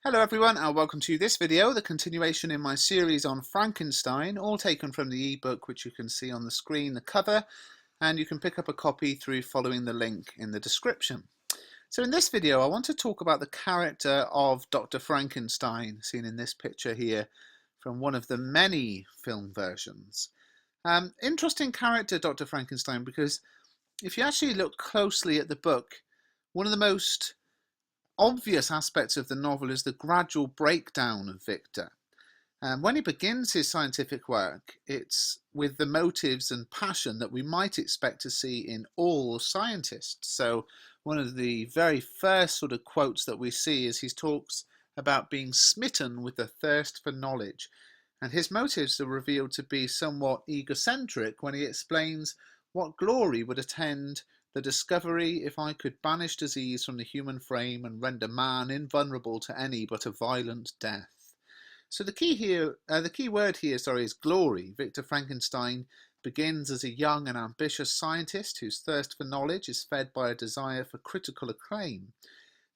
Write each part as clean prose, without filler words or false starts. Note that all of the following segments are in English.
Hello everyone and welcome to this video, the continuation in my series on Frankenstein, all taken from the ebook which you can see on the screen, the cover, and you can pick up a copy through following the link in the description. So in this video I want to talk about the character of Dr. Frankenstein, seen in this picture here from one of the many film versions. Interesting character, Dr. Frankenstein, because if you actually look closely at the book, one of the most obvious aspects of the novel is the gradual breakdown of Victor. When he begins his scientific work, it's with the motives and passion that we might expect to see in all scientists. So one of the very first sort of quotes that we see is he talks about being smitten with the thirst for knowledge. And his motives are revealed to be somewhat egocentric when he explains what glory would attend the discovery if I could banish disease from the human frame and render man invulnerable to any but a violent death. So the key word here, is glory. Victor Frankenstein begins as a young and ambitious scientist whose thirst for knowledge is fed by a desire for critical acclaim.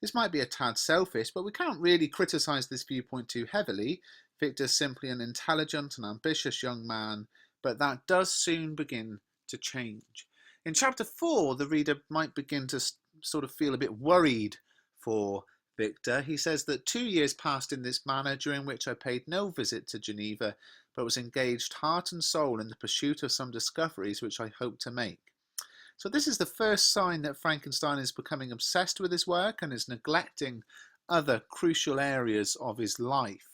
This might be a tad selfish, but we can't really criticize this viewpoint too heavily. Victor's simply an intelligent and ambitious young man, but that does soon begin to change. In chapter 4, the reader might begin to sort of feel a bit worried for Victor. He says that 2 years passed in this manner, during which I paid no visit to Geneva, but was engaged heart and soul in the pursuit of some discoveries which I hoped to make. So this is the first sign that Frankenstein is becoming obsessed with his work and is neglecting other crucial areas of his life.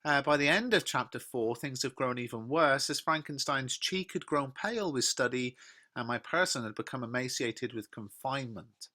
By the end of chapter 4, things have grown even worse, as Frankenstein's cheek had grown pale with study and my person had become emaciated with confinement.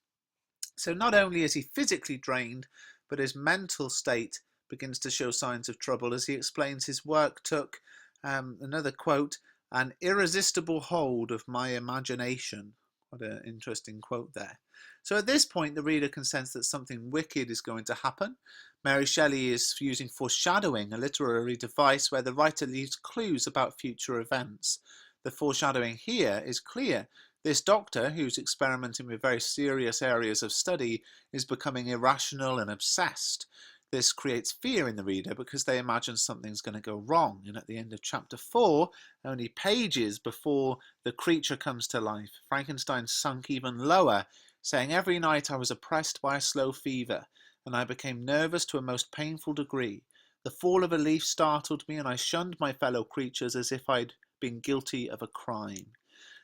So not only is he physically drained, but his mental state begins to show signs of trouble as he explains his work took, another quote, an irresistible hold of my imagination. What an interesting quote there. So at this point the reader can sense that something wicked is going to happen. Mary Shelley is using foreshadowing, a literary device where the writer leaves clues about future events. The foreshadowing here is clear. This doctor, who's experimenting with very serious areas of study, is becoming irrational and obsessed. This creates fear in the reader because they imagine something's going to go wrong. And at the end of chapter 4, only pages before the creature comes to life, Frankenstein sunk even lower, saying, every night I was oppressed by a slow fever, and I became nervous to a most painful degree. The fall of a leaf startled me, and I shunned my fellow creatures as if I'd been guilty of a crime.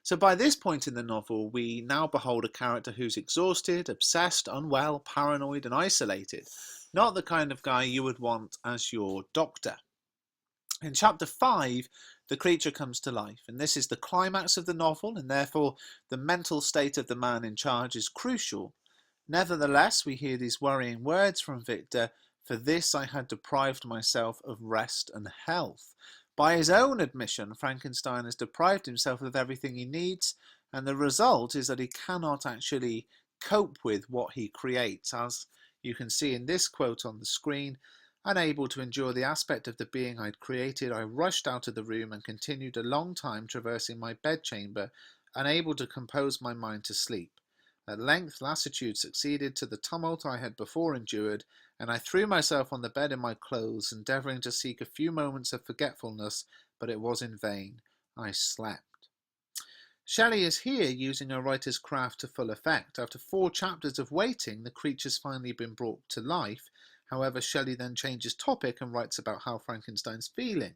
So by this point in the novel, we now behold a character who's exhausted, obsessed, unwell, paranoid, and isolated. Not the kind of guy you would want as your doctor. In chapter 5, the creature comes to life, and this is the climax of the novel, and therefore the mental state of the man in charge is crucial. Nevertheless, we hear these worrying words from Victor, for this I had deprived myself of rest and health. By his own admission, Frankenstein has deprived himself of everything he needs, and the result is that he cannot actually cope with what he creates. As you can see in this quote on the screen, unable to endure the aspect of the being I'd created, I rushed out of the room and continued a long time traversing my bedchamber, unable to compose my mind to sleep. At length lassitude succeeded to the tumult I had before endured, and I threw myself on the bed in my clothes, endeavouring to seek a few moments of forgetfulness, but it was in vain. I slept. Shelley is here using her writer's craft to full effect. After 4 chapters of waiting, the creature's finally been brought to life. However, Shelley then changes topic and writes about how Frankenstein's feeling.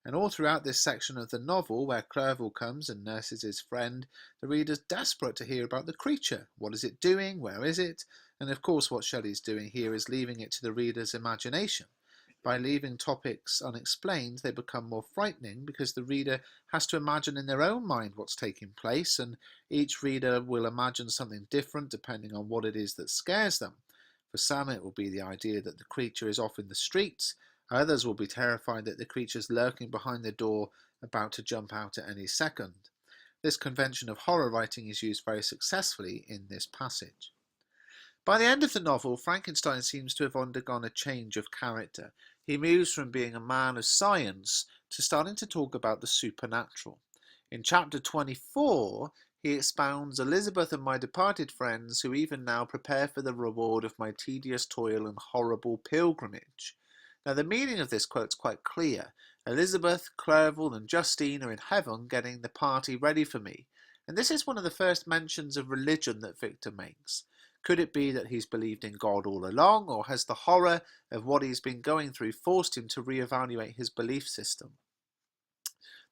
And all throughout this section of the novel, where Clerval comes and nurses his friend, the reader's desperate to hear about the creature. What is it doing? Where is it? And of course what Shelley's doing here is leaving it to the reader's imagination. By leaving topics unexplained, they become more frightening because the reader has to imagine in their own mind what's taking place, and each reader will imagine something different depending on what it is that scares them. For some it will be the idea that the creature is off in the streets. Others will be terrified that the creature's lurking behind the door, about to jump out at any second. This convention of horror writing is used very successfully in this passage. By the end of the novel, Frankenstein seems to have undergone a change of character. He moves from being a man of science to starting to talk about the supernatural. In chapter 24, he expounds Elizabeth and my departed friends, who even now prepare for the reward of my tedious toil and horrible pilgrimage. Now, the meaning of this quote is quite clear. Elizabeth, Clerval, and Justine are in heaven getting the party ready for me. And this is one of the first mentions of religion that Victor makes. Could it be that he's believed in God all along, or has the horror of what he's been going through forced him to reevaluate his belief system?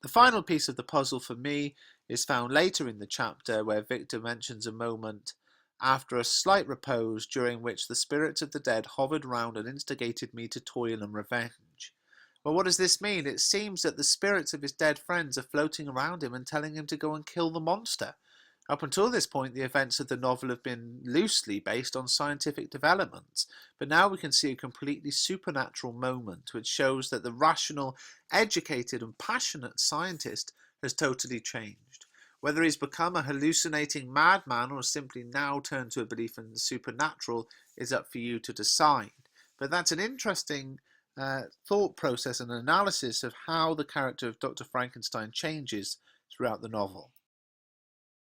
The final piece of the puzzle for me is found later in the chapter, where Victor mentions a moment after a slight repose during which the spirits of the dead hovered round and instigated me to toil and revenge. Well, what does this mean? It seems that the spirits of his dead friends are floating around him and telling him to go and kill the monster. Up until this point, the events of the novel have been loosely based on scientific developments, but now we can see a completely supernatural moment which shows that the rational, educated and passionate scientist has totally changed. Whether he's become a hallucinating madman or simply now turned to a belief in the supernatural is up for you to decide. But that's an interesting thought process and analysis of how the character of Dr. Frankenstein changes throughout the novel.